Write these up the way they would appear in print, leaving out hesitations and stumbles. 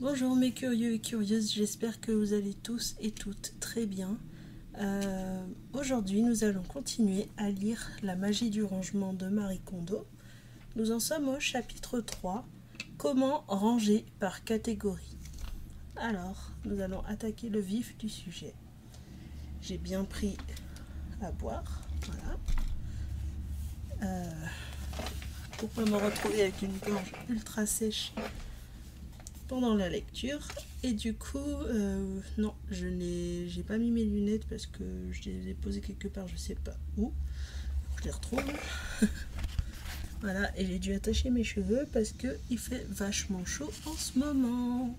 Bonjour mes curieux et curieuses, j'espère que vous allez tous et toutes très bien. Aujourd'hui, nous allons continuer à lire La magie du rangement de Marie Kondo. Nous en sommes au chapitre 3, Comment ranger par catégorie. Alors, nous allons attaquer le vif du sujet. J'ai bien pris à boire, voilà. Pour pas me retrouver avec une gorge ultra sèche pendant la lecture. Et du coup, non, j'ai pas mis mes lunettes parce que je les ai posées quelque part, je sais pas où. Je les retrouve. Voilà, et j'ai dû attacher mes cheveux parce que il fait vachement chaud en ce moment.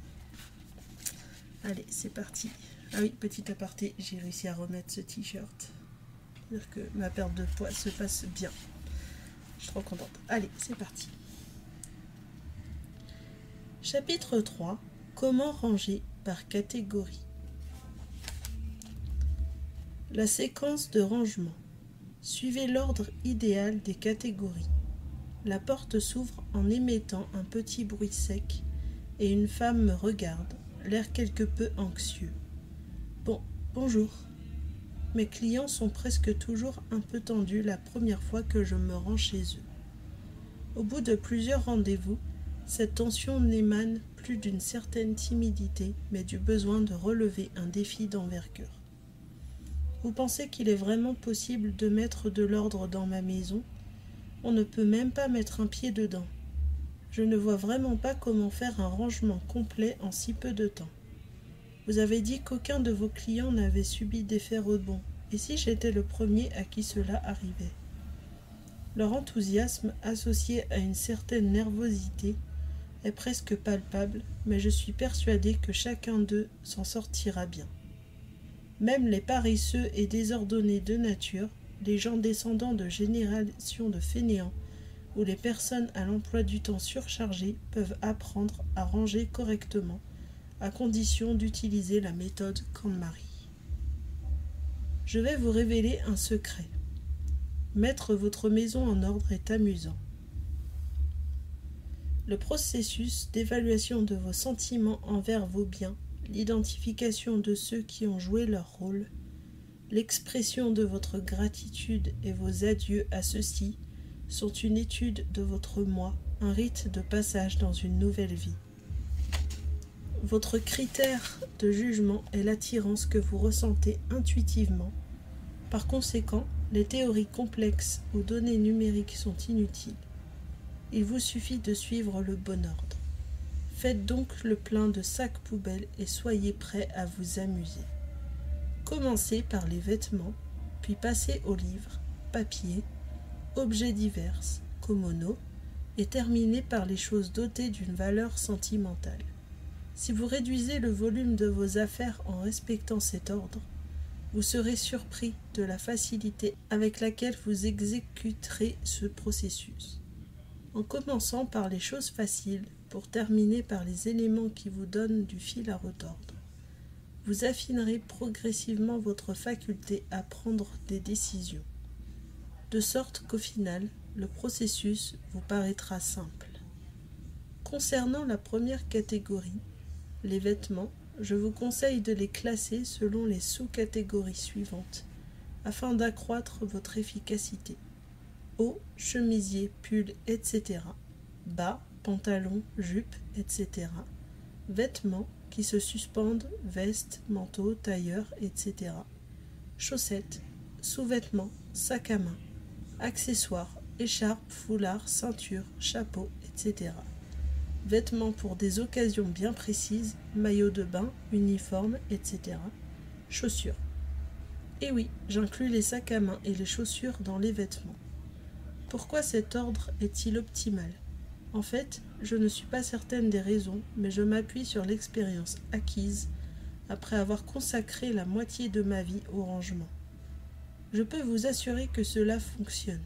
Allez, c'est parti. Ah oui, petit aparté, j'ai réussi à remettre ce t-shirt. C'est-à-dire que ma perte de poids se passe bien. Je suis trop contente. Allez, c'est parti. Chapitre 3. Comment ranger par catégorie. La séquence de rangement. Suivez l'ordre idéal des catégories. La porte s'ouvre en émettant un petit bruit sec et une femme me regarde, l'air quelque peu anxieux. Bonjour. Mes clients sont presque toujours un peu tendus la première fois que je me rends chez eux. Au bout de plusieurs rendez-vous, cette tension n'émane plus d'une certaine timidité, mais du besoin de relever un défi d'envergure. Vous pensez qu'il est vraiment possible de mettre de l'ordre dans ma maison ? On ne peut même pas mettre un pied dedans. Je ne vois vraiment pas comment faire un rangement complet en si peu de temps. Vous avez dit qu'aucun de vos clients n'avait subi d'effet rebond, et si j'étais le premier à qui cela arrivait ? Leur enthousiasme, associé à une certaine nervosité, est presque palpable, mais je suis persuadée que chacun d'eux s'en sortira bien. Même les paresseux et désordonnés de nature, les gens descendant de générations de fainéants ou les personnes à l'emploi du temps surchargé peuvent apprendre à ranger correctement, à condition d'utiliser la méthode KonMari. Je vais vous révéler un secret. Mettre votre maison en ordre est amusant. Le processus d'évaluation de vos sentiments envers vos biens, l'identification de ceux qui ont joué leur rôle, l'expression de votre gratitude et vos adieux à ceux-ci sont une étude de votre moi, un rite de passage dans une nouvelle vie. Votre critère de jugement est l'attirance que vous ressentez intuitivement. Par conséquent, les théories complexes ou données numériques sont inutiles. Il vous suffit de suivre le bon ordre. Faites donc le plein de sacs poubelles et soyez prêts à vous amuser. Commencez par les vêtements, puis passez aux livres, papier, objets divers, komono, et terminez par les choses dotées d'une valeur sentimentale. Si vous réduisez le volume de vos affaires en respectant cet ordre, vous serez surpris de la facilité avec laquelle vous exécuterez ce processus. En commençant par les choses faciles, pour terminer par les éléments qui vous donnent du fil à retordre, vous affinerez progressivement votre faculté à prendre des décisions, de sorte qu'au final, le processus vous paraîtra simple. Concernant la première catégorie, les vêtements, je vous conseille de les classer selon les sous-catégories suivantes, afin d'accroître votre efficacité. Haut, chemisier, pull, etc. Bas, pantalon, jupe, etc. Vêtements qui se suspendent, vestes, manteaux, tailleurs, etc. Chaussettes, sous-vêtements, sac à main, accessoires, écharpes, foulards, ceintures, chapeaux, etc. Vêtements pour des occasions bien précises, maillot de bain, uniforme, etc. Chaussures. Et oui, j'inclus les sacs à main et les chaussures dans les vêtements. Pourquoi cet ordre est-il optimal ? En fait, je ne suis pas certaine des raisons, mais je m'appuie sur l'expérience acquise après avoir consacré la moitié de ma vie au rangement. Je peux vous assurer que cela fonctionne.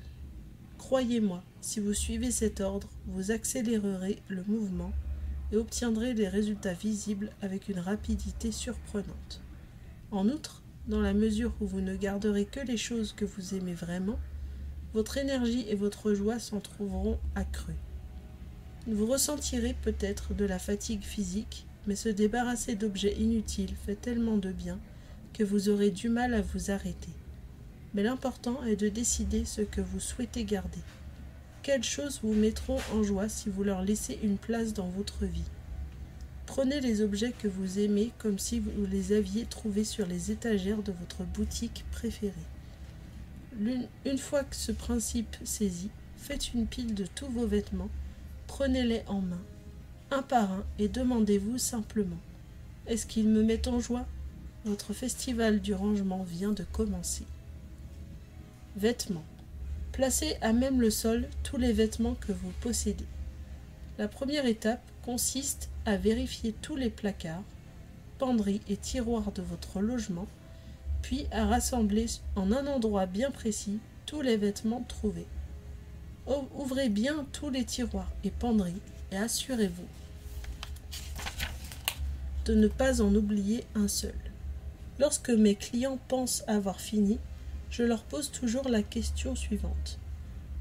Croyez-moi, si vous suivez cet ordre, vous accélérerez le mouvement et obtiendrez des résultats visibles avec une rapidité surprenante. En outre, dans la mesure où vous ne garderez que les choses que vous aimez vraiment, votre énergie et votre joie s'en trouveront accrues. Vous ressentirez peut-être de la fatigue physique, mais se débarrasser d'objets inutiles fait tellement de bien que vous aurez du mal à vous arrêter. Mais l'important est de décider ce que vous souhaitez garder. Quelles choses vous mettront en joie si vous leur laissez une place dans votre vie? Prenez les objets que vous aimez comme si vous les aviez trouvés sur les étagères de votre boutique préférée. Une fois que ce principe saisi, faites une pile de tous vos vêtements, prenez-les en main, un par un, et demandez-vous simplement: est-ce qu'ils me mettent en joie? Votre festival du rangement vient de commencer. Vêtements. Placez à même le sol tous les vêtements que vous possédez. La première étape consiste à vérifier tous les placards, penderies et tiroirs de votre logement, puis à rassembler en un endroit bien précis tous les vêtements trouvés. Ouvrez bien tous les tiroirs et penderies et assurez-vous de ne pas en oublier un seul. Lorsque mes clients pensent avoir fini, je leur pose toujours la question suivante: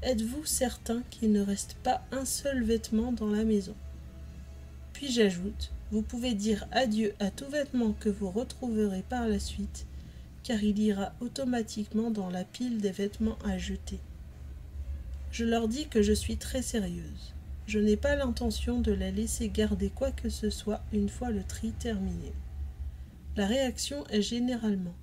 êtes-vous certain qu'il ne reste pas un seul vêtement dans la maison? Puis j'ajoute: vous pouvez dire adieu à tout vêtement que vous retrouverez par la suite, car il ira automatiquement dans la pile des vêtements à jeter. Je leur dis que je suis très sérieuse. Je n'ai pas l'intention de les laisser garder quoi que ce soit une fois le tri terminé. La réaction est généralement: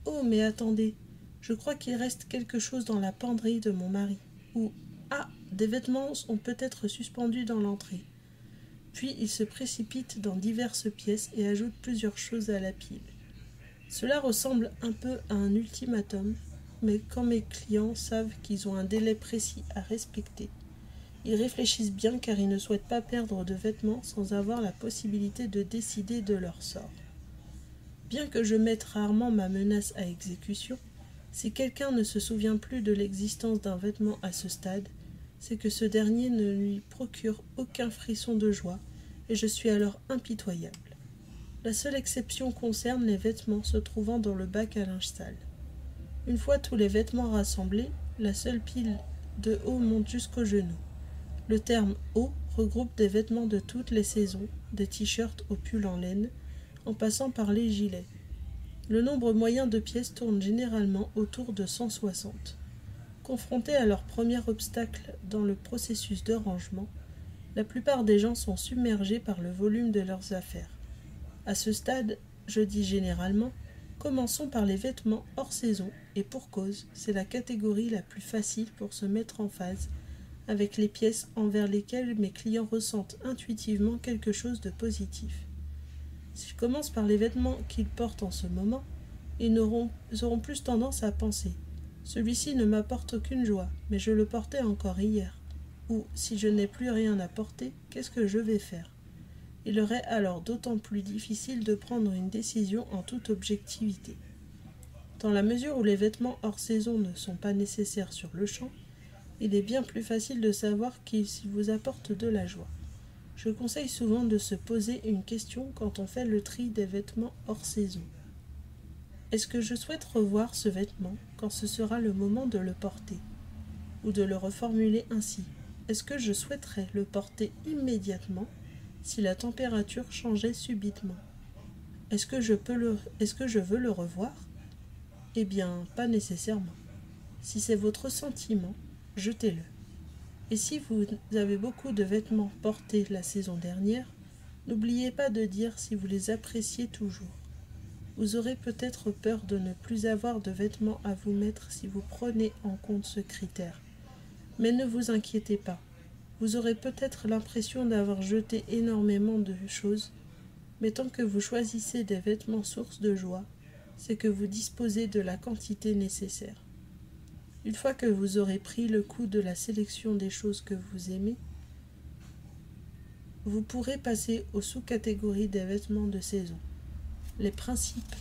oh, mais attendez, je crois qu'il reste quelque chose dans la penderie de mon mari. Ou ah, des vêtements sont peut-être suspendus dans l'entrée. Puis ils se précipitent dans diverses pièces et ajoutent plusieurs choses à la pile. Cela ressemble un peu à un ultimatum, mais quand mes clients savent qu'ils ont un délai précis à respecter, ils réfléchissent bien car ils ne souhaitent pas perdre de vêtements sans avoir la possibilité de décider de leur sort. Bien que je mette rarement ma menace à exécution, si quelqu'un ne se souvient plus de l'existence d'un vêtement à ce stade, c'est que ce dernier ne lui procure aucun frisson de joie, et je suis alors impitoyable. La seule exception concerne les vêtements se trouvant dans le bac à linge sale. Une fois tous les vêtements rassemblés, la seule pile de haut monte jusqu'aux genoux. Le terme « haut » regroupe des vêtements de toutes les saisons, des t-shirts aux pulls en laine, en passant par les gilets. Le nombre moyen de pièces tourne généralement autour de 160. Confrontés à leur premier obstacle dans le processus de rangement, la plupart des gens sont submergés par le volume de leurs affaires. À ce stade, je dis généralement, commençons par les vêtements hors saison, et pour cause, c'est la catégorie la plus facile pour se mettre en phase avec les pièces envers lesquelles mes clients ressentent intuitivement quelque chose de positif. Si je commence par les vêtements qu'ils portent en ce moment, ils auront plus tendance à penser: celui-ci ne m'apporte aucune joie, mais je le portais encore hier. Ou, si je n'ai plus rien à porter, qu'est-ce que je vais faire? Il leur est alors d'autant plus difficile de prendre une décision en toute objectivité. Dans la mesure où les vêtements hors saison ne sont pas nécessaires sur le champ, il est bien plus facile de savoir qu'ils vous apportent de la joie. Je conseille souvent de se poser une question quand on fait le tri des vêtements hors saison. Est-ce que je souhaite revoir ce vêtement quand ce sera le moment de le porter? Ou de le reformuler ainsi: est-ce que je souhaiterais le porter immédiatement si la température changeait subitement? Est-ce que je veux le revoir? Eh bien, pas nécessairement. Si c'est votre sentiment, jetez-le. Et si vous avez beaucoup de vêtements portés la saison dernière, n'oubliez pas de dire si vous les appréciez toujours. Vous aurez peut-être peur de ne plus avoir de vêtements à vous mettre si vous prenez en compte ce critère. Mais ne vous inquiétez pas. Vous aurez peut-être l'impression d'avoir jeté énormément de choses, mais tant que vous choisissez des vêtements sources de joie, c'est que vous disposez de la quantité nécessaire. Une fois que vous aurez pris le coup de la sélection des choses que vous aimez, vous pourrez passer aux sous-catégories des vêtements de saison. Les principes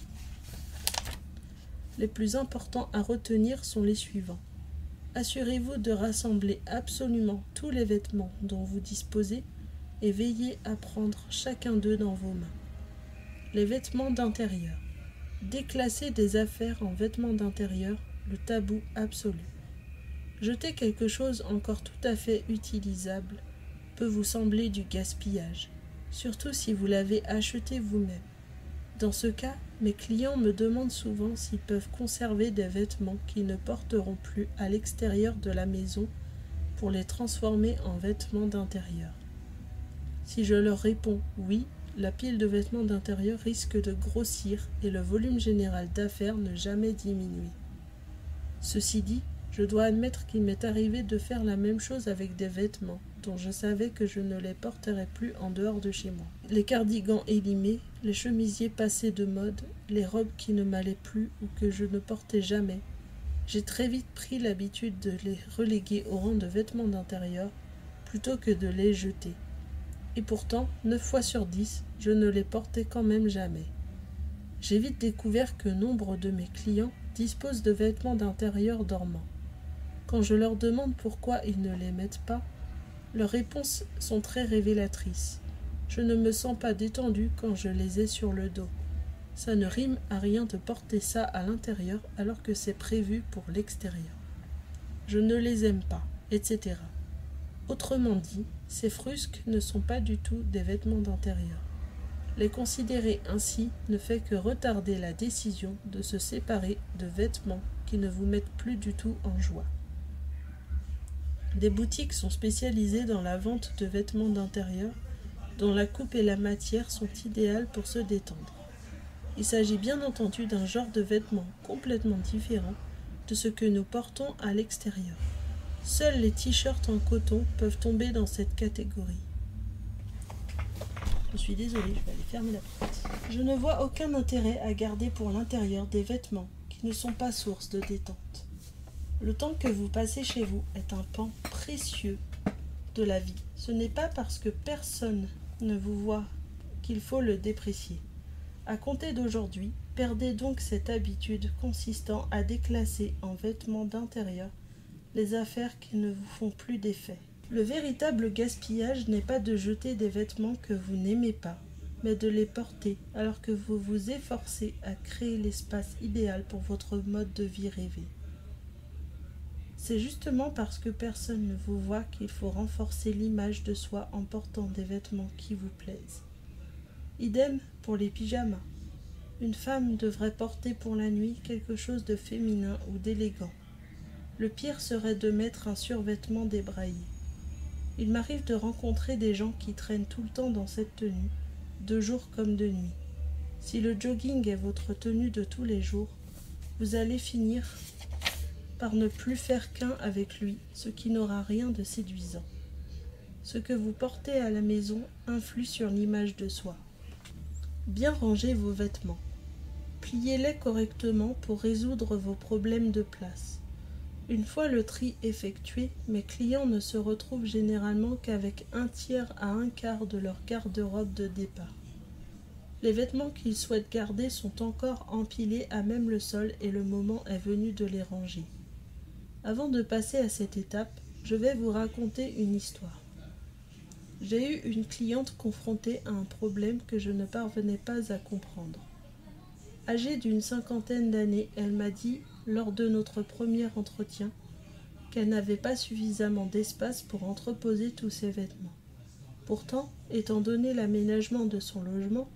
les plus importants à retenir sont les suivants. Assurez-vous de rassembler absolument tous les vêtements dont vous disposez et veillez à prendre chacun d'eux dans vos mains. Les vêtements d'intérieur. Déclasser des affaires en vêtements d'intérieur, le tabou absolu. Jeter quelque chose encore tout à fait utilisable peut vous sembler du gaspillage, surtout si vous l'avez acheté vous-même. Dans ce cas, mes clients me demandent souvent s'ils peuvent conserver des vêtements qu'ils ne porteront plus à l'extérieur de la maison pour les transformer en vêtements d'intérieur. Si je leur réponds oui, la pile de vêtements d'intérieur risque de grossir et le volume général d'affaires ne jamais diminuer. Ceci dit, je dois admettre qu'il m'est arrivé de faire la même chose avec des vêtements dont je savais que je ne les porterais plus en dehors de chez moi. Les cardigans élimés, les chemisiers passés de mode, les robes qui ne m'allaient plus ou que je ne portais jamais. J'ai très vite pris l'habitude de les reléguer au rang de vêtements d'intérieur plutôt que de les jeter. Et pourtant, 9 fois sur 10, je ne les portais quand même jamais. J'ai vite découvert que nombre de mes clients disposent de vêtements d'intérieur dormants. Quand je leur demande pourquoi ils ne les mettent pas, leurs réponses sont très révélatrices. Je ne me sens pas détendue quand je les ai sur le dos. Ça ne rime à rien de porter ça à l'intérieur alors que c'est prévu pour l'extérieur. Je ne les aime pas, etc. Autrement dit, ces frusques ne sont pas du tout des vêtements d'intérieur. Les considérer ainsi ne fait que retarder la décision de se séparer de vêtements qui ne vous mettent plus du tout en joie. Des boutiques sont spécialisées dans la vente de vêtements d'intérieur dont la coupe et la matière sont idéales pour se détendre. Il s'agit bien entendu d'un genre de vêtements complètement différent de ce que nous portons à l'extérieur. Seuls les t-shirts en coton peuvent tomber dans cette catégorie. Je suis désolée, je vais aller fermer la porte. Je ne vois aucun intérêt à garder pour l'intérieur des vêtements qui ne sont pas source de détente. Le temps que vous passez chez vous est un pan précieux de la vie. Ce n'est pas parce que personne ne vous voit qu'il faut le déprécier. À compter d'aujourd'hui, perdez donc cette habitude consistant à déclasser en vêtements d'intérieur les affaires qui ne vous font plus d'effet. Le véritable gaspillage n'est pas de jeter des vêtements que vous n'aimez pas, mais de les porter alors que vous vous efforcez à créer l'espace idéal pour votre mode de vie rêvé. C'est justement parce que personne ne vous voit qu'il faut renforcer l'image de soi en portant des vêtements qui vous plaisent. Idem pour les pyjamas. Une femme devrait porter pour la nuit quelque chose de féminin ou d'élégant. Le pire serait de mettre un survêtement débraillé. Il m'arrive de rencontrer des gens qui traînent tout le temps dans cette tenue, de jour comme de nuit. Si le jogging est votre tenue de tous les jours, vous allez finir par ne plus faire qu'un avec lui, ce qui n'aura rien de séduisant. Ce que vous portez à la maison influe sur l'image de soi. Bien ranger vos vêtements. Pliez-les correctement pour résoudre vos problèmes de place. Une fois le tri effectué, mes clients ne se retrouvent généralement qu'avec 1/3 à 1/4 de leur garde-robe de départ. Les vêtements qu'ils souhaitent garder sont encore empilés à même le sol et le moment est venu de les ranger. Avant de passer à cette étape, je vais vous raconter une histoire. J'ai eu une cliente confrontée à un problème que je ne parvenais pas à comprendre. Âgée d'une 50aine d'années, elle m'a dit, lors de notre premier entretien, qu'elle n'avait pas suffisamment d'espace pour entreposer tous ses vêtements. Pourtant, étant donné l'aménagement de son logement,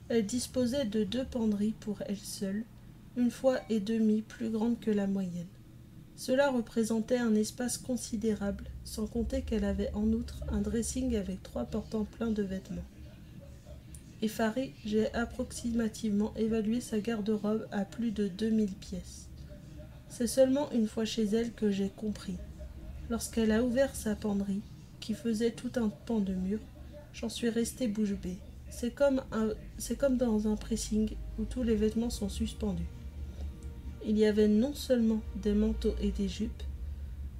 elle disposait de 2 penderies pour elle seule, 1,5 fois plus grandes que la moyenne. Cela représentait un espace considérable, sans compter qu'elle avait en outre un dressing avec 3 portants pleins de vêtements. Effarée, j'ai approximativement évalué sa garde-robe à plus de 2000 pièces. C'est seulement une fois chez elle que j'ai compris. Lorsqu'elle a ouvert sa penderie, qui faisait tout un pan de mur, j'en suis restée bouche bée. C'est comme dans un pressing où tous les vêtements sont suspendus. Il y avait non seulement des manteaux et des jupes,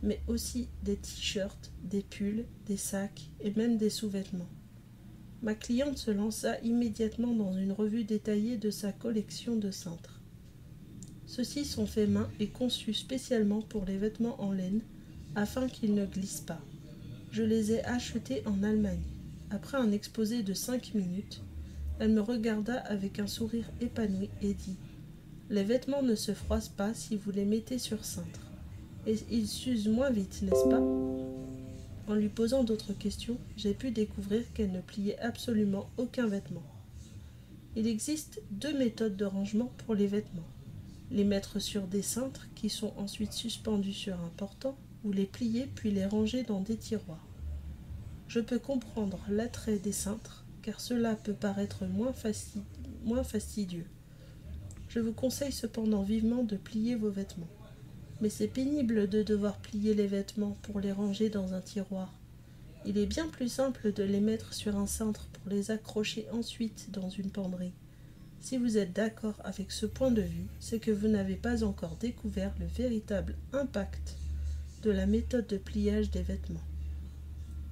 mais aussi des t-shirts, des pulls, des sacs et même des sous-vêtements. Ma cliente se lança immédiatement dans une revue détaillée de sa collection de cintres. Ceux-ci sont faits main et conçus spécialement pour les vêtements en laine, afin qu'ils ne glissent pas. Je les ai achetés en Allemagne. Après un exposé de 5 minutes, elle me regarda avec un sourire épanoui et dit « Les vêtements ne se froissent pas si vous les mettez sur cintre. Et ils s'usent moins vite, n'est-ce pas ?» En lui posant d'autres questions, j'ai pu découvrir qu'elle ne pliait absolument aucun vêtement. Il existe 2 méthodes de rangement pour les vêtements. Les mettre sur des cintres qui sont ensuite suspendus sur un portant, ou les plier puis les ranger dans des tiroirs. Je peux comprendre l'attrait des cintres, car cela peut paraître moins fastidieux. Je vous conseille cependant vivement de plier vos vêtements. Mais c'est pénible de devoir plier les vêtements pour les ranger dans un tiroir. Il est bien plus simple de les mettre sur un cintre pour les accrocher ensuite dans une penderie. Si vous êtes d'accord avec ce point de vue, c'est que vous n'avez pas encore découvert le véritable impact de la méthode de pliage des vêtements.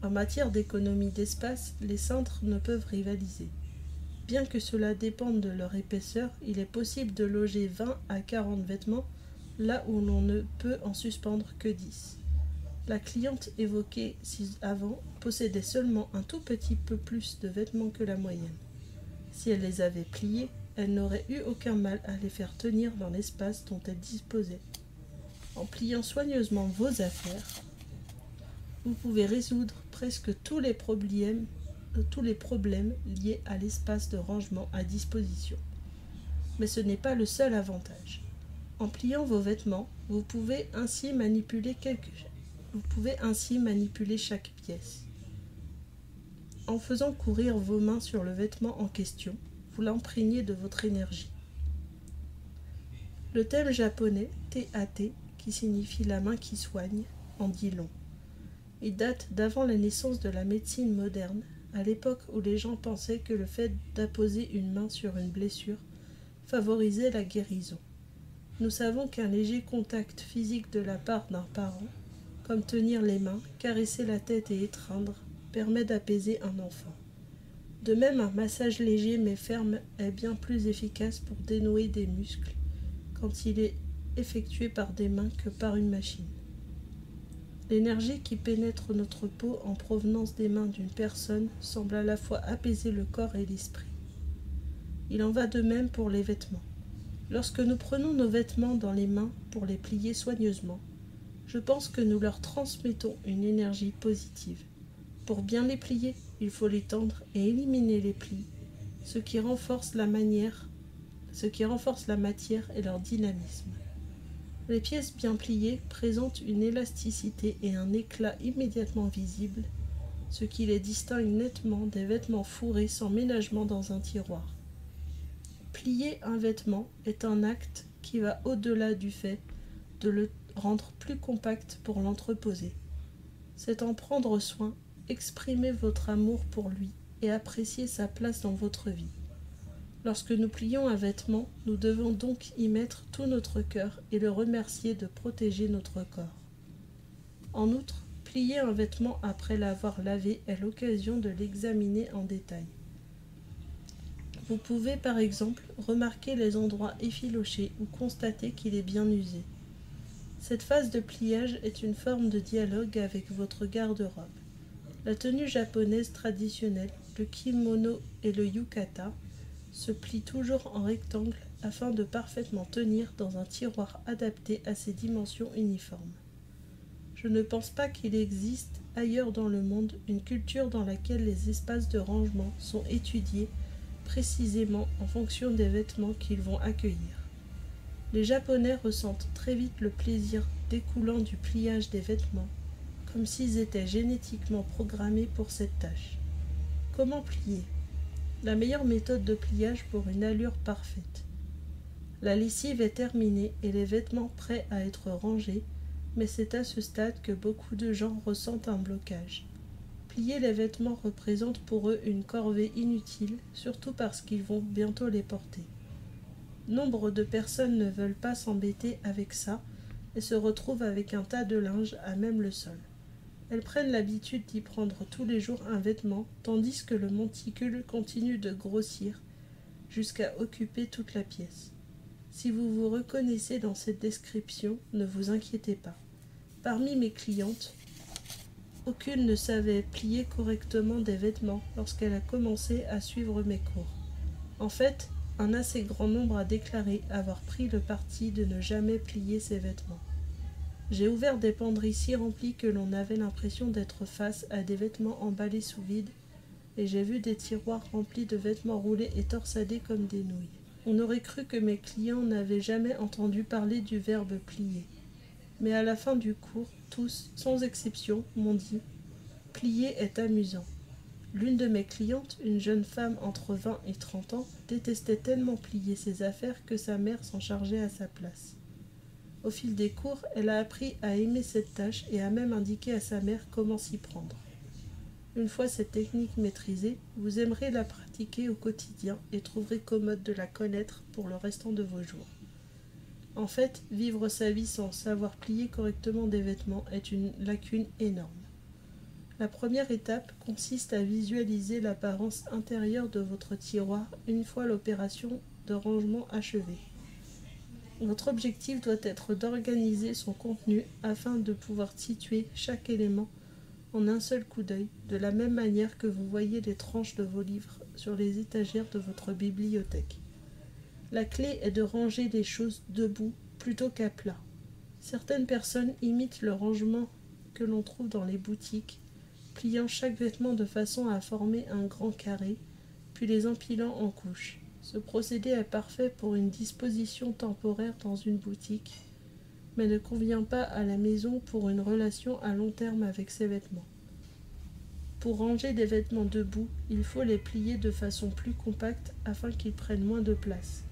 En matière d'économie d'espace, les cintres ne peuvent rivaliser. Bien que cela dépende de leur épaisseur, il est possible de loger 20 à 40 vêtements là où l'on ne peut en suspendre que 10. La cliente évoquée avant possédait seulement un tout petit peu plus de vêtements que la moyenne. Si elle les avait pliés, elle n'aurait eu aucun mal à les faire tenir dans l'espace dont elle disposait. En pliant soigneusement vos affaires, vous pouvez résoudre presque tous les problèmes liés à l'espace de rangement à disposition. Mais ce n'est pas le seul avantage. En pliant vos vêtements, vous pouvez ainsi manipuler chaque pièce. En faisant courir vos mains sur le vêtement en question, vous l'imprégnez de votre énergie. Le thème japonais Te-Ate, qui signifie la main qui soigne, en dit long. Il date d'avant la naissance de la médecine moderne, à l'époque où les gens pensaient que le fait d'apposer une main sur une blessure favorisait la guérison. Nous savons qu'un léger contact physique de la part d'un parent, comme tenir les mains, caresser la tête et étreindre, permet d'apaiser un enfant. De même, un massage léger mais ferme est bien plus efficace pour dénouer des muscles quand il est effectué par des mains que par une machine. L'énergie qui pénètre notre peau en provenance des mains d'une personne semble à la fois apaiser le corps et l'esprit. Il en va de même pour les vêtements. Lorsque nous prenons nos vêtements dans les mains pour les plier soigneusement, je pense que nous leur transmettons une énergie positive. Pour bien les plier, il faut les tendre et éliminer les plis, ce qui renforce la matière et leur dynamisme. Les pièces bien pliées présentent une élasticité et un éclat immédiatement visibles, ce qui les distingue nettement des vêtements fourrés sans ménagement dans un tiroir. Plier un vêtement est un acte qui va au-delà du fait de le rendre plus compact pour l'entreposer. C'est en prendre soin, exprimer votre amour pour lui et apprécier sa place dans votre vie. Lorsque nous plions un vêtement, nous devons donc y mettre tout notre cœur et le remercier de protéger notre corps. En outre, plier un vêtement après l'avoir lavé est l'occasion de l'examiner en détail. Vous pouvez par exemple remarquer les endroits effilochés ou constater qu'il est bien usé. Cette phase de pliage est une forme de dialogue avec votre garde-robe. La tenue japonaise traditionnelle, le kimono et le yukata, se plient toujours en rectangle afin de parfaitement tenir dans un tiroir adapté à ses dimensions uniformes. Je ne pense pas qu'il existe ailleurs dans le monde une culture dans laquelle les espaces de rangement sont étudiés précisément en fonction des vêtements qu'ils vont accueillir. Les Japonais ressentent très vite le plaisir découlant du pliage des vêtements, comme s'ils étaient génétiquement programmés pour cette tâche. Comment plier ? La meilleure méthode de pliage pour une allure parfaite. La lessive est terminée et les vêtements prêts à être rangés, mais c'est à ce stade que beaucoup de gens ressentent un blocage. Plier les vêtements représente pour eux une corvée inutile, surtout parce qu'ils vont bientôt les porter. Nombre de personnes ne veulent pas s'embêter avec ça et se retrouvent avec un tas de linge à même le sol. Elles prennent l'habitude d'y prendre tous les jours un vêtement, tandis que le monticule continue de grossir jusqu'à occuper toute la pièce. Si vous vous reconnaissez dans cette description, ne vous inquiétez pas. Parmi mes clientes, aucune ne savait plier correctement des vêtements lorsqu'elle a commencé à suivre mes cours. En fait, un assez grand nombre a déclaré avoir pris le parti de ne jamais plier ses vêtements. J'ai ouvert des penderies si remplies que l'on avait l'impression d'être face à des vêtements emballés sous vide, et j'ai vu des tiroirs remplis de vêtements roulés et torsadés comme des nouilles. On aurait cru que mes clients n'avaient jamais entendu parler du verbe plier. Mais à la fin du cours, tous, sans exception, m'ont dit « Plier est amusant ». L'une de mes clientes, une jeune femme entre 20 et 30 ans, détestait tellement plier ses affaires que sa mère s'en chargeait à sa place. Au fil des cours, elle a appris à aimer cette tâche et a même indiqué à sa mère comment s'y prendre. Une fois cette technique maîtrisée, vous aimerez la pratiquer au quotidien et trouverez commode de la connaître pour le restant de vos jours. En fait, vivre sa vie sans savoir plier correctement des vêtements est une lacune énorme. La première étape consiste à visualiser l'apparence intérieure de votre tiroir une fois l'opération de rangement achevée. Votre objectif doit être d'organiser son contenu afin de pouvoir situer chaque élément en un seul coup d'œil, de la même manière que vous voyez les tranches de vos livres sur les étagères de votre bibliothèque. La clé est de ranger les choses debout plutôt qu'à plat. Certaines personnes imitent le rangement que l'on trouve dans les boutiques, pliant chaque vêtement de façon à former un grand carré, puis les empilant en couches. Ce procédé est parfait pour une disposition temporaire dans une boutique, mais ne convient pas à la maison pour une relation à long terme avec ses vêtements. Pour ranger des vêtements debout, il faut les plier de façon plus compacte afin qu'ils prennent moins de place.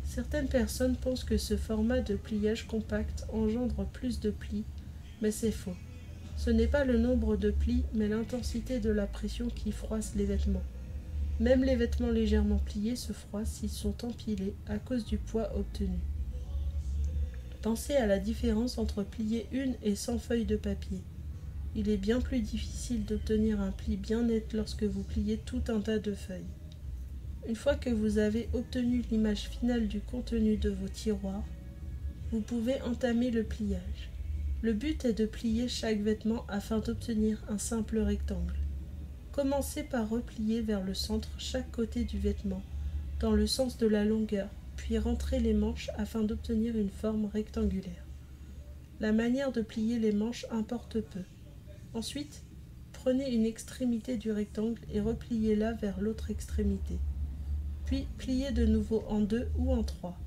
Certaines personnes pensent que ce format de pliage compact engendre plus de plis, mais c'est faux. Ce n'est pas le nombre de plis, mais l'intensité de la pression qui froisse les vêtements. Même les vêtements légèrement pliés se froissent s'ils sont empilés à cause du poids obtenu. Pensez à la différence entre plier une et 100 feuilles de papier. Il est bien plus difficile d'obtenir un pli bien net lorsque vous pliez tout un tas de feuilles. Une fois que vous avez obtenu l'image finale du contenu de vos tiroirs, vous pouvez entamer le pliage. Le but est de plier chaque vêtement afin d'obtenir un simple rectangle. Commencez par replier vers le centre chaque côté du vêtement, dans le sens de la longueur, puis rentrez les manches afin d'obtenir une forme rectangulaire. La manière de plier les manches importe peu. Ensuite, prenez une extrémité du rectangle et repliez-la vers l'autre extrémité. Puis, pliez de nouveau en 2 ou en 3.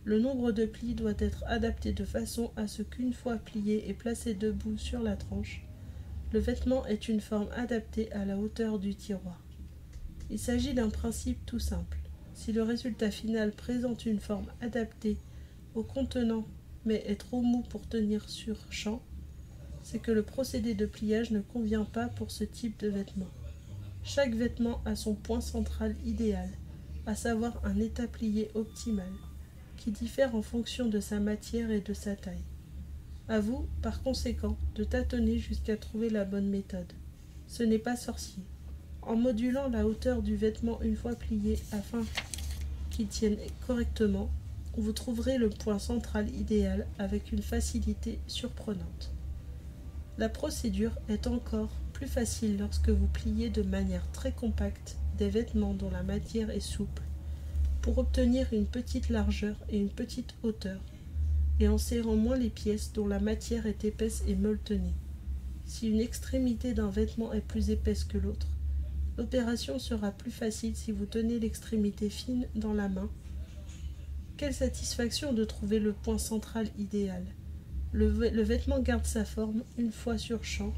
Le nombre de plis doit être adapté de façon à ce qu'une fois plié et placé debout sur la tranche, le vêtement ait une forme adaptée à la hauteur du tiroir. Il s'agit d'un principe tout simple. Si le résultat final présente une forme adaptée au contenant mais est trop mou pour tenir sur champ, c'est que le procédé de pliage ne convient pas pour ce type de vêtement. Chaque vêtement a son point central idéal, à savoir un état plié optimal, qui diffère en fonction de sa matière et de sa taille. À vous, par conséquent, de tâtonner jusqu'à trouver la bonne méthode. Ce n'est pas sorcier. En modulant la hauteur du vêtement une fois plié afin qu'il tienne correctement, vous trouverez le point central idéal avec une facilité surprenante. La procédure est encore plus facile lorsque vous pliez de manière très compacte des vêtements dont la matière est souple, pour obtenir une petite largeur et une petite hauteur, et en serrant moins les pièces dont la matière est épaisse et molletonnée. Si une extrémité d'un vêtement est plus épaisse que l'autre, l'opération sera plus facile si vous tenez l'extrémité fine dans la main. Quelle satisfaction de trouver le point central idéal. Le vêtement garde sa forme une fois sur champ,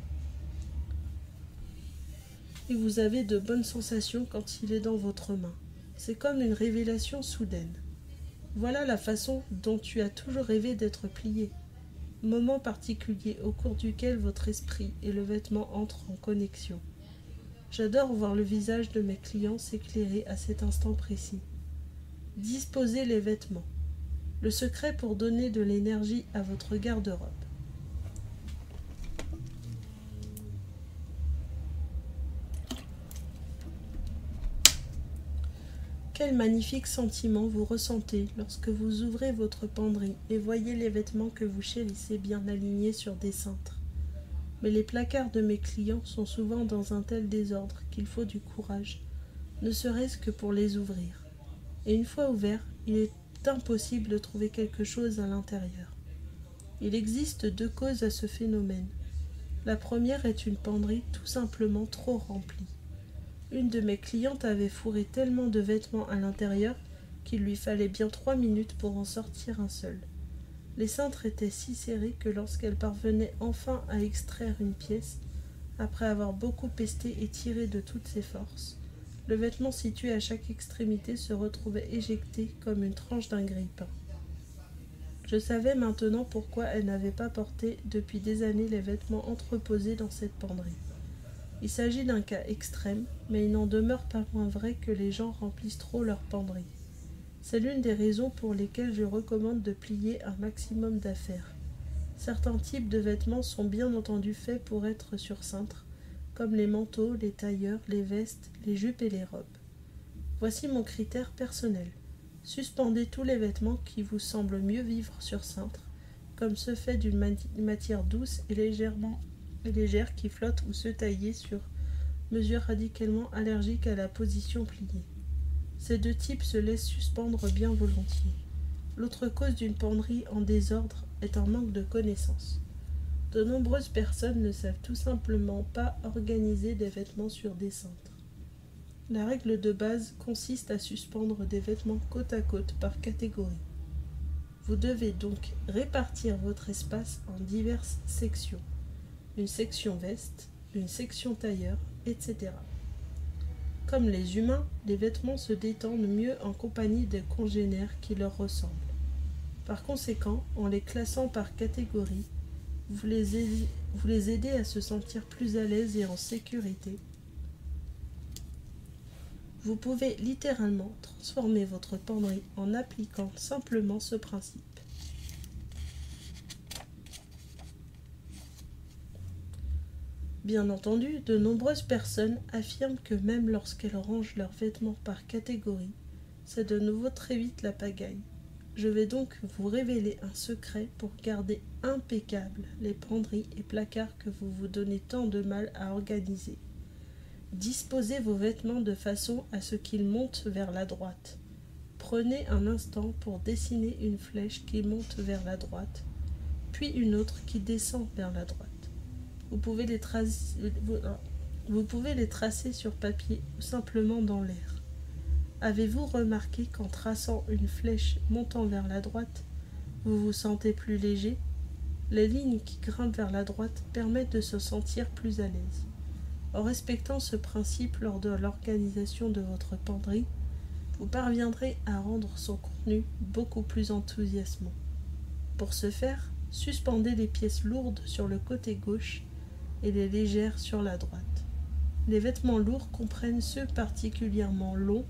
et vous avez de bonnes sensations quand il est dans votre main. C'est comme une révélation soudaine. Voilà la façon dont tu as toujours rêvé d'être plié. Moment particulier au cours duquel votre esprit et le vêtement entrent en connexion. J'adore voir le visage de mes clients s'éclairer à cet instant précis. Disposez les vêtements. Le secret pour donner de l'énergie à votre garde-robe. Quel magnifique sentiment vous ressentez lorsque vous ouvrez votre penderie et voyez les vêtements que vous chérissez bien alignés sur des cintres. Mais les placards de mes clients sont souvent dans un tel désordre qu'il faut du courage, ne serait-ce que pour les ouvrir. Et une fois ouverts, il est impossible de trouver quelque chose à l'intérieur. Il existe 2 causes à ce phénomène. La première est une penderie tout simplement trop remplie. Une de mes clientes avait fourré tellement de vêtements à l'intérieur qu'il lui fallait bien 3 minutes pour en sortir un seul. Les cintres étaient si serrés que lorsqu'elle parvenait enfin à extraire une pièce, après avoir beaucoup pesté et tiré de toutes ses forces, le vêtement situé à chaque extrémité se retrouvait éjecté comme une tranche d'un grille-pain. Je savais maintenant pourquoi elle n'avait pas porté depuis des années les vêtements entreposés dans cette penderie. Il s'agit d'un cas extrême, mais il n'en demeure pas moins vrai que les gens remplissent trop leur penderie. C'est l'une des raisons pour lesquelles je recommande de plier un maximum d'affaires. Certains types de vêtements sont bien entendu faits pour être sur cintre, comme les manteaux, les tailleurs, les vestes, les jupes et les robes. Voici mon critère personnel. Suspendez tous les vêtements qui vous semblent mieux vivre sur cintre, comme ceux faits d'une matière douce et légère qui flotte ou ceux taillés sur mesure radicalement allergiques à la position pliée. Ces 2 types se laissent suspendre bien volontiers. L'autre cause d'une penderie en désordre est un manque de connaissances. De nombreuses personnes ne savent tout simplement pas organiser des vêtements sur des cintres. La règle de base consiste à suspendre des vêtements côte à côte par catégorie. Vous devez donc répartir votre espace en diverses sections. Une section veste, une section tailleur, etc. Comme les humains, les vêtements se détendent mieux en compagnie des congénères qui leur ressemblent. Par conséquent, en les classant par catégorie, vous les aidez à se sentir plus à l'aise et en sécurité. Vous pouvez littéralement transformer votre penderie en appliquant simplement ce principe. Bien entendu, de nombreuses personnes affirment que même lorsqu'elles rangent leurs vêtements par catégorie, c'est de nouveau très vite la pagaille. Je vais donc vous révéler un secret pour garder impeccables les penderies et placards que vous vous donnez tant de mal à organiser. Disposez vos vêtements de façon à ce qu'ils montent vers la droite. Prenez un instant pour dessiner une flèche qui monte vers la droite, puis une autre qui descend vers la droite. Vous pouvez les tracer sur papier ou simplement dans l'air. Avez-vous remarqué qu'en traçant une flèche montant vers la droite, vous vous sentez plus léger? Les lignes qui grimpent vers la droite permettent de se sentir plus à l'aise. En respectant ce principe lors de l'organisation de votre penderie, vous parviendrez à rendre son contenu beaucoup plus enthousiasmant. Pour ce faire, suspendez les pièces lourdes sur le côté gauche et les légères sur la droite. Les vêtements lourds comprennent ceux particulièrement longs,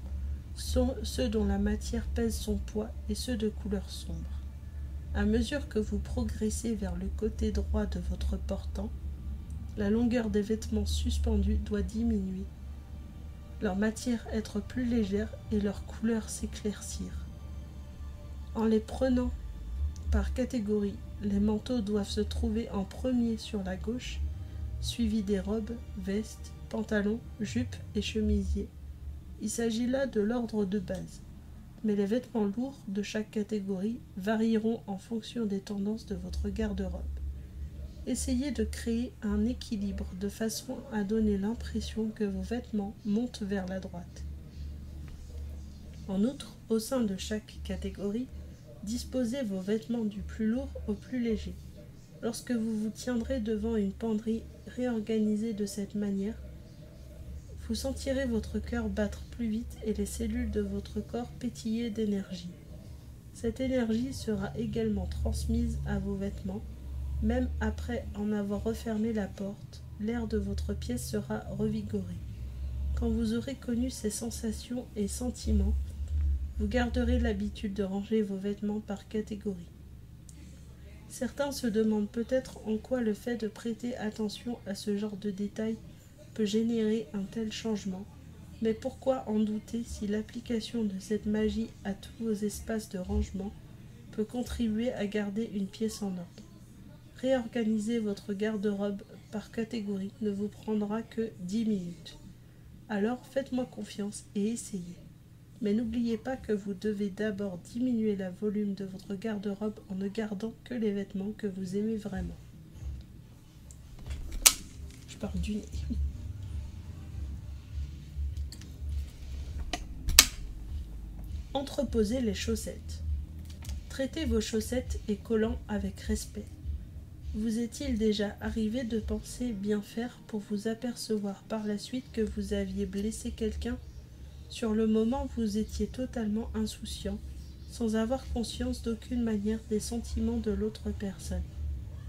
ceux dont la matière pèse son poids et ceux de couleur sombre. À mesure que vous progressez vers le côté droit de votre portant, la longueur des vêtements suspendus doit diminuer, leur matière être plus légère et leur couleur s'éclaircir. En les prenant par catégorie, les manteaux doivent se trouver en premier sur la gauche, suivi des robes, vestes, pantalons, jupes et chemisiers. Il s'agit là de l'ordre de base, mais les vêtements lourds de chaque catégorie varieront en fonction des tendances de votre garde-robe. Essayez de créer un équilibre de façon à donner l'impression que vos vêtements montent vers la droite. En outre, au sein de chaque catégorie, disposez vos vêtements du plus lourd au plus léger. Lorsque vous vous tiendrez devant une penderie réorganisée de cette manière, vous sentirez votre cœur battre plus vite et les cellules de votre corps pétiller d'énergie. Cette énergie sera également transmise à vos vêtements. Même après en avoir refermé la porte, l'air de votre pièce sera revigoré. Quand vous aurez connu ces sensations et sentiments, vous garderez l'habitude de ranger vos vêtements par catégorie. Certains se demandent peut-être en quoi le fait de prêter attention à ce genre de détails peut générer un tel changement, mais pourquoi en douter si l'application de cette magie à tous vos espaces de rangement peut contribuer à garder une pièce en ordre. Réorganiser votre garde-robe par catégorie ne vous prendra que 10 minutes. Alors faites-moi confiance et essayez. Mais n'oubliez pas que vous devez d'abord diminuer le volume de votre garde-robe en ne gardant que les vêtements que vous aimez vraiment. Je parle du nez. Entreposez les chaussettes. Traitez vos chaussettes et collants avec respect. Vous est-il déjà arrivé de penser bien faire pour vous apercevoir par la suite que vous aviez blessé quelqu'un ? Sur le moment, vous étiez totalement insouciant, sans avoir conscience d'aucune manière des sentiments de l'autre personne.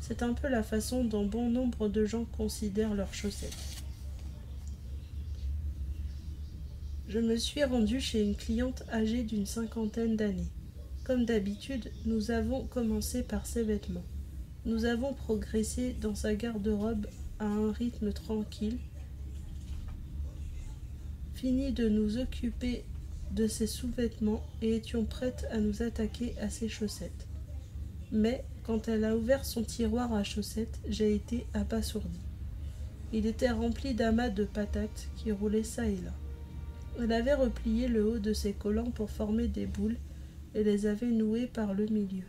C'est un peu la façon dont bon nombre de gens considèrent leurs chaussettes. Je me suis rendue chez une cliente âgée d'une 50aine d'années. Comme d'habitude, nous avons commencé par ses vêtements. Nous avons progressé dans sa garde-robe à un rythme tranquille, fini de nous occuper de ses sous-vêtements et étions prêtes à nous attaquer à ses chaussettes. Mais, quand elle a ouvert son tiroir à chaussettes, j'ai été abasourdie. Il était rempli d'amas de patates qui roulaient çà et là. Elle avait replié le haut de ses collants pour former des boules et les avait noués par le milieu.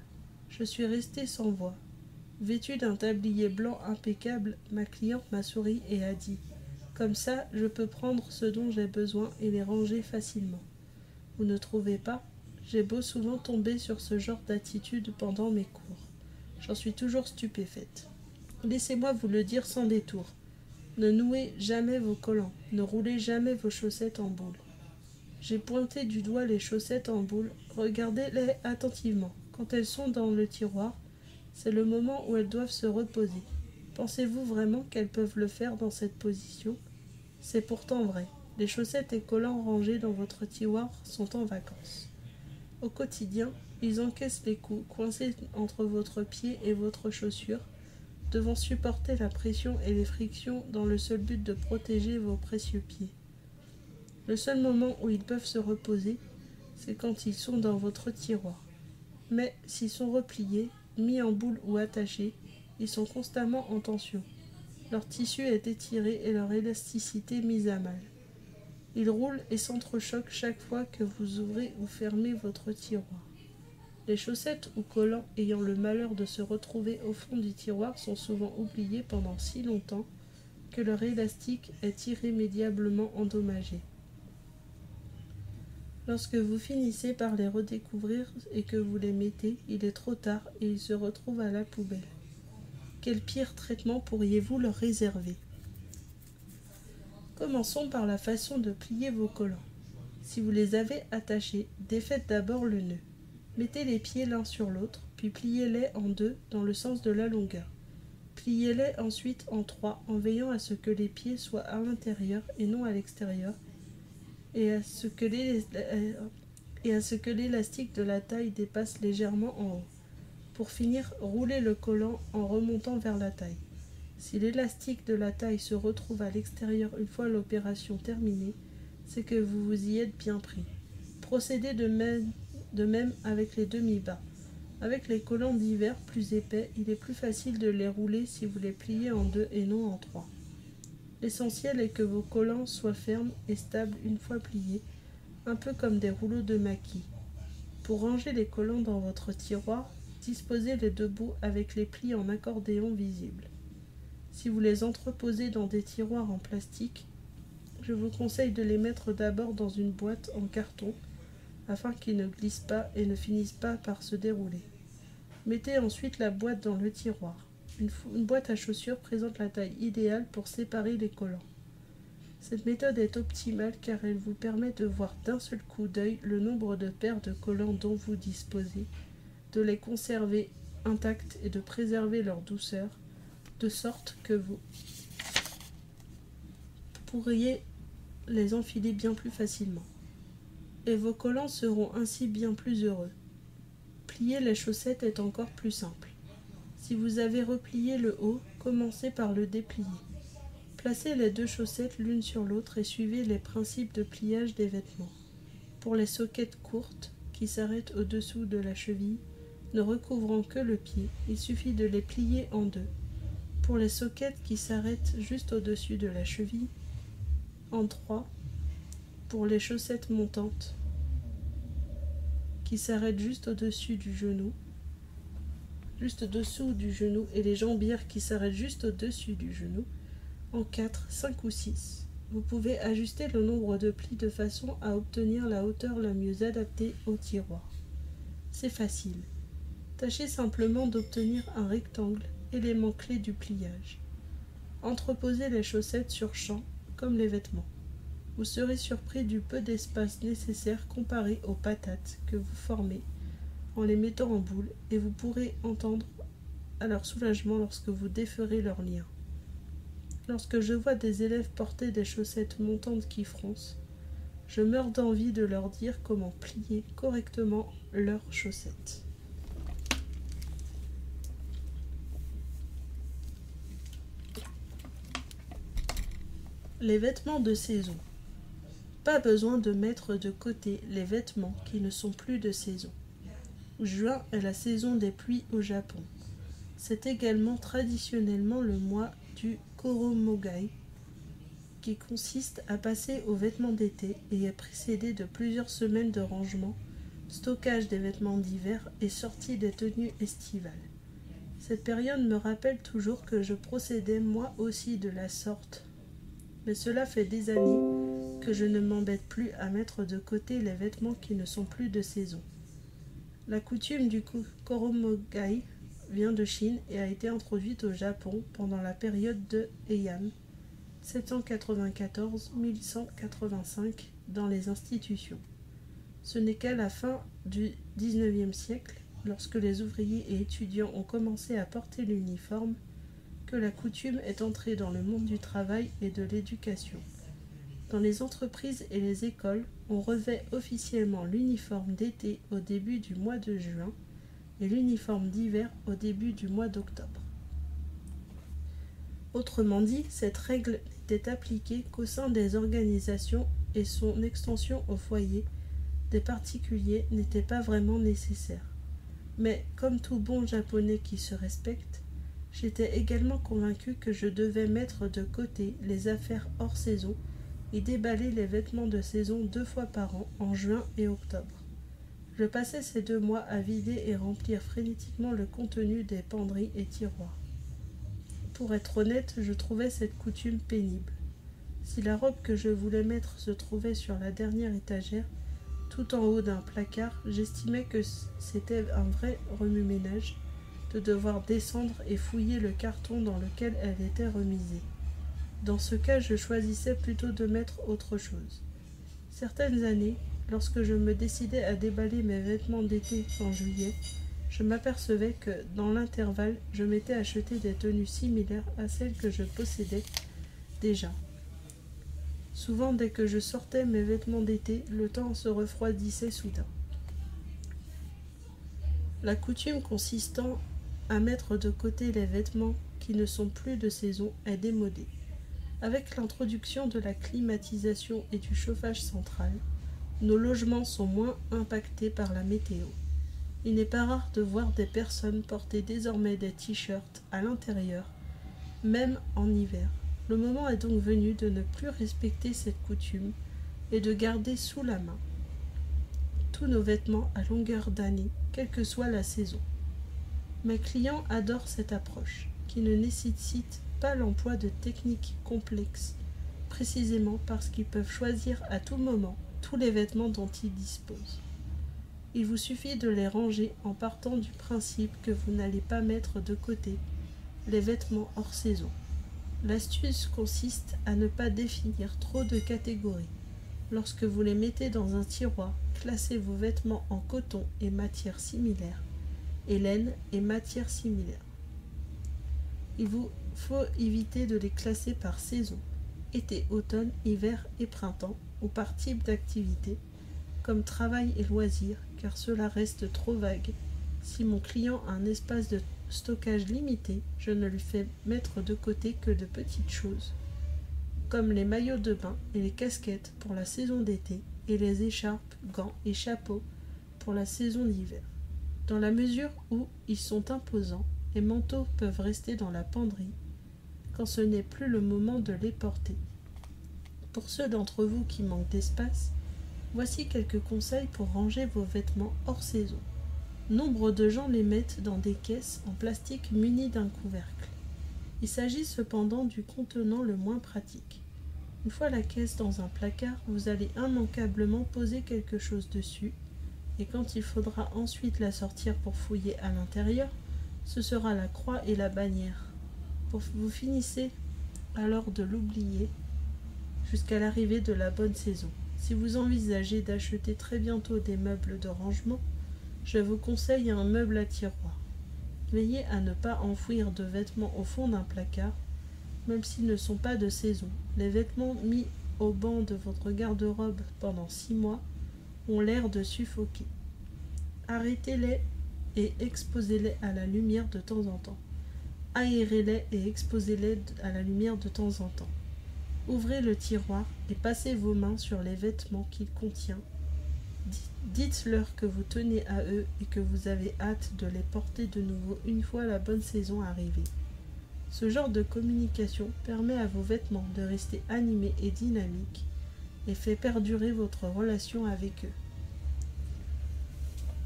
Je suis restée sans voix. Vêtue d'un tablier blanc impeccable, ma cliente m'a souri et a dit « Comme ça, je peux prendre ce dont j'ai besoin et les ranger facilement. » Vous ne trouvez pas ? J'ai beau souvent tomber sur ce genre d'attitude pendant mes cours. J'en suis toujours stupéfaite. Laissez-moi vous le dire sans détour. Ne nouez jamais vos collants, ne roulez jamais vos chaussettes en boule. J'ai pointé du doigt les chaussettes en boule, regardez-les attentivement. Quand elles sont dans le tiroir, c'est le moment où elles doivent se reposer. Pensez-vous vraiment qu'elles peuvent le faire dans cette position ? C'est pourtant vrai. Les chaussettes et collants rangés dans votre tiroir sont en vacances. Au quotidien, ils encaissent les coups, coincés entre votre pied et votre chaussure, devant supporter la pression et les frictions dans le seul but de protéger vos précieux pieds. Le seul moment où ils peuvent se reposer, c'est quand ils sont dans votre tiroir. Mais s'ils sont repliés, mis en boule ou attachés, ils sont constamment en tension. Leur tissu est étiré et leur élasticité mise à mal. Ils roulent et s'entrechoquent chaque fois que vous ouvrez ou fermez votre tiroir. Les chaussettes ou collants ayant le malheur de se retrouver au fond du tiroir sont souvent oubliés pendant si longtemps que leur élastique est irrémédiablement endommagé. Lorsque vous finissez par les redécouvrir et que vous les mettez, il est trop tard et ils se retrouvent à la poubelle. Quel pire traitement pourriez-vous leur réserver ? Commençons par la façon de plier vos collants. Si vous les avez attachés, défaites d'abord le nœud. Mettez les pieds l'un sur l'autre, puis pliez-les en deux dans le sens de la longueur. Pliez-les ensuite en trois en veillant à ce que les pieds soient à l'intérieur et non à l'extérieur, et à ce que l'élastique de la taille dépasse légèrement en haut. Pour finir, roulez le collant en remontant vers la taille. Si l'élastique de la taille se retrouve à l'extérieur une fois l'opération terminée, c'est que vous vous y êtes bien pris. Procédez de même avec les demi-bas. Avec les collants d'hiver plus épais, il est plus facile de les rouler si vous les pliez en deux et non en trois. L'essentiel est que vos collants soient fermes et stables une fois pliés, un peu comme des rouleaux de maquis. Pour ranger les collants dans votre tiroir, disposez les deux bouts avec les plis en accordéon visibles. Si vous les entreposez dans des tiroirs en plastique, je vous conseille de les mettre d'abord dans une boîte en carton afin qu'ils ne glissent pas et ne finissent pas par se dérouler. Mettez ensuite la boîte dans le tiroir. Une boîte à chaussures présente la taille idéale pour séparer les collants. Cette méthode est optimale car elle vous permet de voir d'un seul coup d'œil le nombre de paires de collants dont vous disposez, de les conserver intacts et de préserver leur douceur, de sorte que vous pourriez les enfiler bien plus facilement. Et vos collants seront ainsi bien plus heureux. Plier les chaussettes est encore plus simple. Si vous avez replié le haut, commencez par le déplier. Placez les deux chaussettes l'une sur l'autre et suivez les principes de pliage des vêtements. Pour les soquettes courtes, qui s'arrêtent au-dessous de la cheville, ne recouvrant que le pied, il suffit de les plier en deux. Pour les soquettes qui s'arrêtent juste au-dessus de la cheville, en trois. Pour les chaussettes montantes, qui s'arrêtent juste au-dessus du genou, juste dessous du genou, et les jambières qui s'arrêtent juste au-dessus du genou, en 4, 5 ou 6. Vous pouvez ajuster le nombre de plis de façon à obtenir la hauteur la mieux adaptée au tiroir. C'est facile. Tâchez simplement d'obtenir un rectangle, élément clé du pliage. Entreposez les chaussettes sur champ, comme les vêtements. Vous serez surpris du peu d'espace nécessaire comparé aux patates que vous formez en les mettant en boule, et vous pourrez entendre à leur soulagement lorsque vous déferez leurs liens. Lorsque je vois des élèves porter des chaussettes montantes qui froncent, je meurs d'envie de leur dire comment plier correctement leurs chaussettes. Les vêtements de saison. Pas besoin de mettre de côté les vêtements qui ne sont plus de saison. Juin est la saison des pluies au Japon. C'est également traditionnellement le mois du Koromogai, qui consiste à passer aux vêtements d'été et est précédé de plusieurs semaines de rangement, stockage des vêtements d'hiver et sortie des tenues estivales. Cette période me rappelle toujours que je procédais moi aussi de la sorte, mais cela fait des années que je ne m'embête plus à mettre de côté les vêtements qui ne sont plus de saison. La coutume du Koromogai vient de Chine et a été introduite au Japon pendant la période de Heian, 794-1185, dans les institutions. Ce n'est qu'à la fin du XIXe siècle, lorsque les ouvriers et étudiants ont commencé à porter l'uniforme, que la coutume est entrée dans le monde du travail et de l'éducation. Dans les entreprises et les écoles, on revêt officiellement l'uniforme d'été au début du mois de juin et l'uniforme d'hiver au début du mois d'octobre. Autrement dit, cette règle n'était appliquée qu'au sein des organisations et son extension au foyer des particuliers n'était pas vraiment nécessaire. Mais comme tout bon japonais qui se respecte, j'étais également convaincu que je devais mettre de côté les affaires hors saison et déballer les vêtements de saison 2 fois par an, en juin et octobre. Je passais ces 2 mois à vider et remplir frénétiquement le contenu des penderies et tiroirs. Pour être honnête, je trouvais cette coutume pénible. Si la robe que je voulais mettre se trouvait sur la dernière étagère, tout en haut d'un placard, j'estimais que c'était un vrai remue-ménage de devoir descendre et fouiller le carton dans lequel elle était remisée. Dans ce cas, je choisissais plutôt de mettre autre chose. Certaines années, lorsque je me décidais à déballer mes vêtements d'été en juillet, je m'apercevais que, dans l'intervalle, je m'étais acheté des tenues similaires à celles que je possédais déjà. Souvent, dès que je sortais mes vêtements d'été, le temps se refroidissait soudain. La coutume consistant à mettre de côté les vêtements qui ne sont plus de saison est démodée. Avec l'introduction de la climatisation et du chauffage central, nos logements sont moins impactés par la météo. Il n'est pas rare de voir des personnes porter désormais des t-shirts à l'intérieur, même en hiver. Le moment est donc venu de ne plus respecter cette coutume et de garder sous la main tous nos vêtements à longueur d'année, quelle que soit la saison. Mes clients adorent cette approche, qui ne nécessite pas l'emploi de techniques complexes, précisément parce qu'ils peuvent choisir à tout moment tous les vêtements dont ils disposent. Il vous suffit de les ranger en partant du principe que vous n'allez pas mettre de côté les vêtements hors saison. L'astuce consiste à ne pas définir trop de catégories. Lorsque vous les mettez dans un tiroir, classez vos vêtements en coton et matières similaires, et laine et matières similaires. Il vous faut éviter de les classer par saison, été, automne, hiver et printemps, ou par type d'activité, comme travail et loisirs, car cela reste trop vague. Si mon client a un espace de stockage limité, je ne lui fais mettre de côté que de petites choses, comme les maillots de bain et les casquettes pour la saison d'été, et les écharpes, gants et chapeaux pour la saison d'hiver. Dans la mesure où ils sont imposants, les manteaux peuvent rester dans la penderie quand ce n'est plus le moment de les porter. Pour ceux d'entre vous qui manquent d'espace, Voici quelques conseils pour ranger vos vêtements hors saison. Nombre de gens les mettent dans des caisses en plastique munies d'un couvercle. Il s'agit cependant du contenant le moins pratique. Une fois la caisse dans un placard, vous allez immanquablement poser quelque chose dessus, et quand il faudra ensuite la sortir pour fouiller à l'intérieur, ce sera la croix et la bannière. Vous finissez alors de l'oublier jusqu'à l'arrivée de la bonne saison. Si vous envisagez d'acheter très bientôt des meubles de rangement, je vous conseille un meuble à tiroir. Veillez à ne pas enfouir de vêtements au fond d'un placard, même s'ils ne sont pas de saison. Les vêtements mis au banc de votre garde-robe pendant 6 mois ont l'air de suffoquer. Arrêtez-les et exposez-les à la lumière de temps en temps. Aérez-les et exposez-les à la lumière de temps en temps. Ouvrez le tiroir et passez vos mains sur les vêtements qu'il contient. Dites-leur que vous tenez à eux et que vous avez hâte de les porter de nouveau une fois la bonne saison arrivée. Ce genre de communication permet à vos vêtements de rester animés et dynamiques et fait perdurer votre relation avec eux.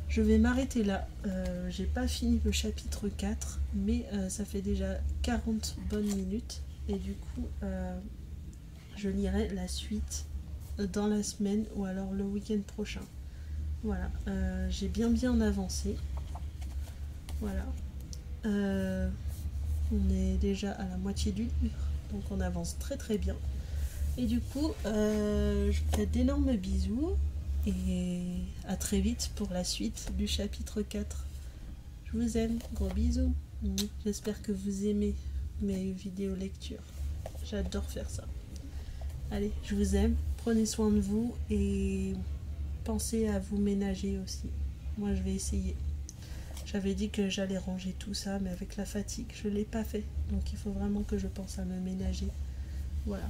Je vais m'arrêter là. J'ai pas fini le chapitre 4, mais ça fait déjà 40 bonnes minutes et du coup je lirai la suite dans la semaine ou alors le week-end prochain. Voilà, j'ai bien avancé. Voilà. On est déjà à la moitié du livre, donc on avance très bien. Et du coup, je vous fais d'énormes bisous et à très vite pour la suite du chapitre 4. Je vous aime, gros bisous. J'espère que vous aimez mes vidéos lecture. J'adore faire ça. Allez, je vous aime, prenez soin de vous et pensez à vous ménager aussi. Moi, je vais essayer. J'avais dit que j'allais ranger tout ça, mais avec la fatigue, je ne l'ai pas fait. Donc, il faut vraiment que je pense à me ménager. Voilà.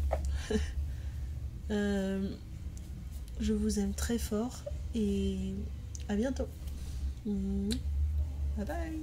Je vous aime très fort et à bientôt. Bye bye.